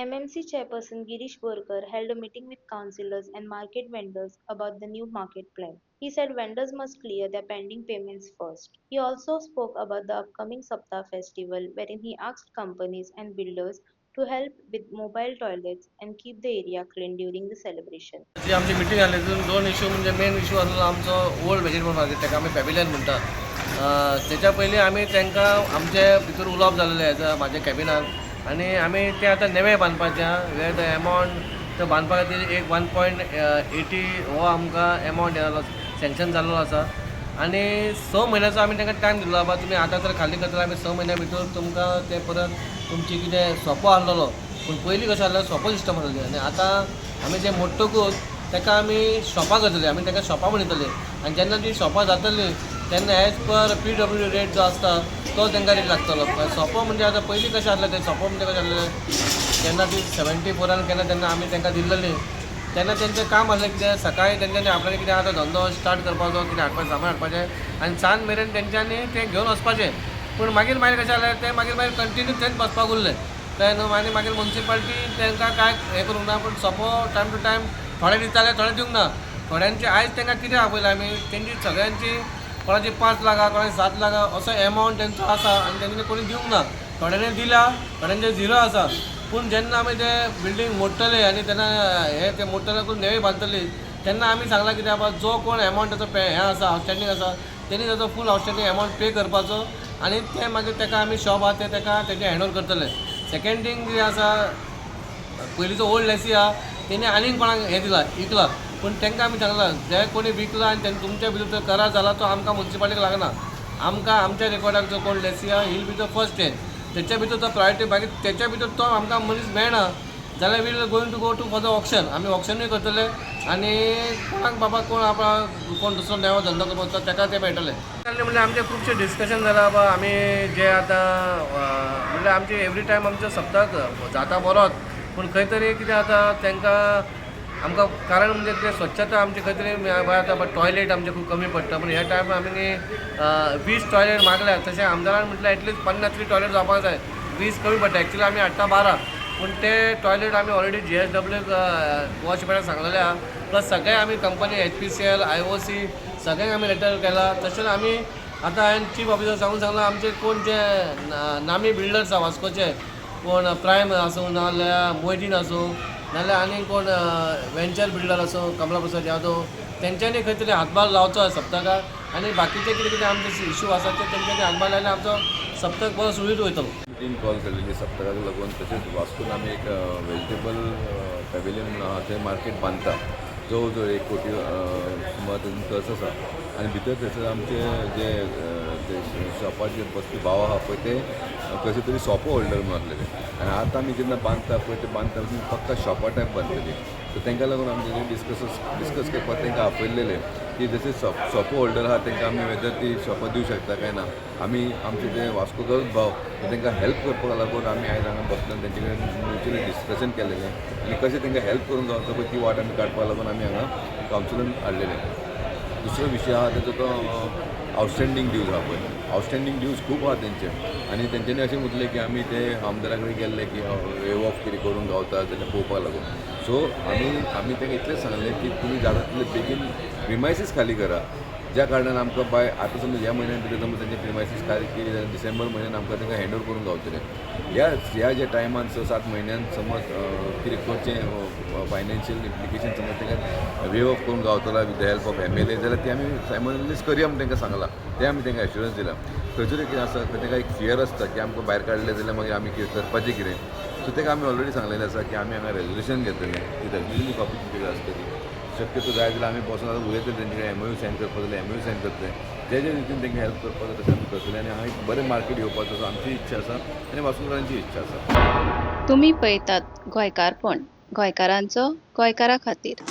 MMC chairperson Girish Borkar held a meeting with councillors and market vendors about the new market plan. He said vendors must clear their pending payments first. He also spoke about the upcoming Sapta festival, wherein he asked companies and builders to help with mobile toilets and keep the area clean during the celebration. जी आमची meeting जाली तितून दोन issue म्हणजे main issue आसलो आमचो old vegetable market ताका आमी Pavilion म्हणटा तेच्या पयलीं आमी तांकां आमचे भितर उलोवप जाल्लें हेजा म्हाज्या कॅबिनात आनी आमी तें आतां नेवें बांदपाचें वेर द एमावंट तो बांदपा खातीर एक 1.80 हो आमकां एमावंट येयलो सँक्शन जाल्लो आसा आनी 6 म्हयन्याचो आमी तांकां टायम दिल्लो बाबा तुमी आतां जर खाली करतले आमी 6 म्हयन्या भितर तुमकां तें परत तुमची कितें सोपो आहलोलो पूण पयलीं कशें आहलें सोपो सिस्टम आसलें आनी आतां आमी जें मोडटकूच ताका आमी शॉपां करतले आमी ताका शॉपां म्हणटले आनी जेन्ना ती शॉपां जातलीं तेन्ना एज पर PWD रेट जो आसता तो तांकां रेट लागतलो सोपो म्हणजे आतां पयलीं कशें आहलें तें सोपो म्हणजे कशें आहलें जेन्ना ती 74 केन्ना तेन्ना आमी तांकां दिल्लेलीं तेन्ना तेंचें काम आसलें कितें सकाळीं तेंच्यांनी आपल्यान कितें आतां धंदो स्टार्ट करपाचो कितें हाडपाचें सामान हाडपाचें आनी सांज मेरेन तेंच्यांनी तें घेवन वचपाचें पूण मागीर कशें जालें तें मागीर कंटिन्यू तेंच बसपाक उरलें कळ्ळें न्हू आनी मागीर म्युन्सिपाल्टी तांकां कांय हें करूंक ना पूण सोपो टायम टू टायम थोडे दिताले थोडे दिवंक ना थोड्यांची आयज तांकां कितें आपयलां आमी तेंची सगळ्यांची कोणाची 5 लाख कोणाची 7 लाख असो एमावंट तेंचो आसा आनी तेंच्यांनी कोणी दिवंक ना थोड्यांनी दिल्या थोड्यांचे झिरो आसा पूण जेन्ना आमी तें बिल्डींग मोडटले आनी तेन्ना हे तें मोडटले करून नेवी बांदतली तेन्ना आमी सांगलां कितें बाबा जो कोण एमावंट ताचो हें आसा आउटस्टँडींग आसा तेणी ताचो फूल आउटस्टँडींग एमावंट पे करपाचो आनी तें मागीर ताका आमी शॉप आहा तें ताका तेजें हँडओवर करतले सेकेंड थींग कितें आसा पयलींचो ओल्ड लेसी आहा तेणी आनीक कोणाक हें दिलां विकला पूण तांकां आमी सांगलां जे कोणी विकला आनी तेन्ना तुमच्या भितर जो करार जाला तो आमकां म्युन्सिपाल्टीक लागना आमकां आमच्या रेकॉर्डाक जो कोण लेसी आहा हील बी द फर्स्ट हें तेच्या भितर तो प्रायोरिटी मागीर तेच्या भितर तो आमकां मनीस मेळना जाल्यार we'll going to go to for the auction आमी ऑक्शनूय करतले आनी कोणाक बाबा कोण कोण दुसरो नवो धंदो करपाचो ताका तें मेळटलें म्हणल्यार आमचें खुबशें डिस्कशन जालां बाबा आमी जे आतां म्हणल्यार आमचे एवरी टायम आमचो सप्ताक जाता बरोच पूण खंय तरी कितें आतां तांकां आमकां कारण म्हणजे कितें स्वच्छता आमची खंय तरी आतां टॉयलेट आमचे खूब कमी पडटा पूण ह्या टायमार आमी 20 टॉयलेट मागल्या तशें आमदारान म्हटल्यार एटलीस्ट 50 तरी टॉयलेट जावपाक जाय 20 कमी पडटा एक्चुली आमी हाडटा 12 पूण ते टॉयलेट आमी ऑलरेडी GSW वॉचमॅनाक सांगलेले आहा प्लस सगळे आमी कंपनी HPCL IOC सगळ्यांक आमी लेटर केला तशेंच आमी आतां हांवें चीफ ऑफिसर सांगलां आमचे कोण जे नामी बिल्डर्स आहा वास्कोचे कोण प्रायम आसूं नाजाल्यार मोयदीन आसूं नाजाल्यार आनी कोण वेंचर बिल्डर आसूं कमला प्रसाद यादव तेंच्यांनी खंय तरी हातभार लावचो सप्तकाक आनी बाकीचे कितें कितें आमचे इश्यू आसात ते तेंच्यांनी हातभार लायल्यार आमचो सप्तक बरो सुरळीत वयतलो मिटींग कॉल केलेली सप्तकाक लागून तशेंच वास्कोन आमी एक वेजिटेबल पॅविलियन म्हणून आहा थंय मार्केट बांदता जवळ जवळ 1 कोटी सुमार खर्च आसा आनी भितर थंयसर आमचे जे शॉपार जे बसपी भाव आहा पळय ते कशें तरी सोपो होल्डर म्हणून आसलेले आनी आतां आमी जेन्ना बांदता पळय ते बांदता फक्त शॉपा टायप बांदतली सो तांकां लागून आमी डिस्कस करपाक तांकां आपयलेले की जशे शॉपो होल्डर आहा तांकां आमी वेदर ती शॉपां दिवं शकता काय ना आमी आमचे जे वास्कोकरच भाव तांकां हेल्प करपाक लागून आमी आयज हांगा बसल्यान तेंचे कडेन म्युच्युअली डिस्कशन केलेलें आनी कशें तांकां हेल्प करूंक गावता पळय ती वाट आमी काडपा लागून आमी हांगा कावन्सिलान हाडलेलें दुसरो विशय आहा तेजो तो आउटस्टँडींग ड्यूज आहा पळय आउटस्टँडींग ड्यूज खूब आहा तेंचे आनी तेंच्यांनी अशें म्हटलें की आमी ते आमदारा कडेन गेल्ले की वेव ऑफ कितें करूंक गावता जाल्यार पळोवपाक लागून सो आमी तांकां इतलेंच सांगलें की तुमी जाता तितले बेगीन प्रिमायसीस खाली करा ज्या कारणान आमकां बाय आतां समज ह्या म्हयन्यान भितर समज तेंचे प्रिमायसीस खाली केली जाल्यार डिसेंबर म्हयन्यान आमकां तांकां हँडओवर करूंक गावतलें ह्या ज्या टायमान 6-7 म्हयन्यान समज कितें करचें फायनान्शियल इम्प्लिकेशन समज तांकां वेव ऑफ करूंक गावतला with the help of MLA जाल्यार ती आमी सायमल्टेनियस करया म्हणून तांकां सांगलां तें आमी तांकां एश्युरन्स दिला खंयतरी कितें आसा तांकां एक फियर आसता की आमकां भायर काडलें जाल्यार मागीर आमी कितें करपाचें कितें सो ताका आमी ऑलरेडी सांगलेलें आसा की आमी हांगा रेजोल्युशन घेतलें की रेजोल्युशन कॉपी कितें आसतली शक्यतो जाय जाल्यार आमी बसून आतां उलयतले तेंचे कडेन MOU सायन करपाक जाल्यार MOU सायन करतले जे रितीन तांकां हेल्प करपाक जाय तशें आमी करतले आनी हांगा एक बरें मार्केट येवपाचो असो आमची इच्छा आसा आनी वास्कोकारांची इच्छा आसा तुम्ही पळयतात गोंयकारपण गोंयकारांचो गोंयकारा खातीर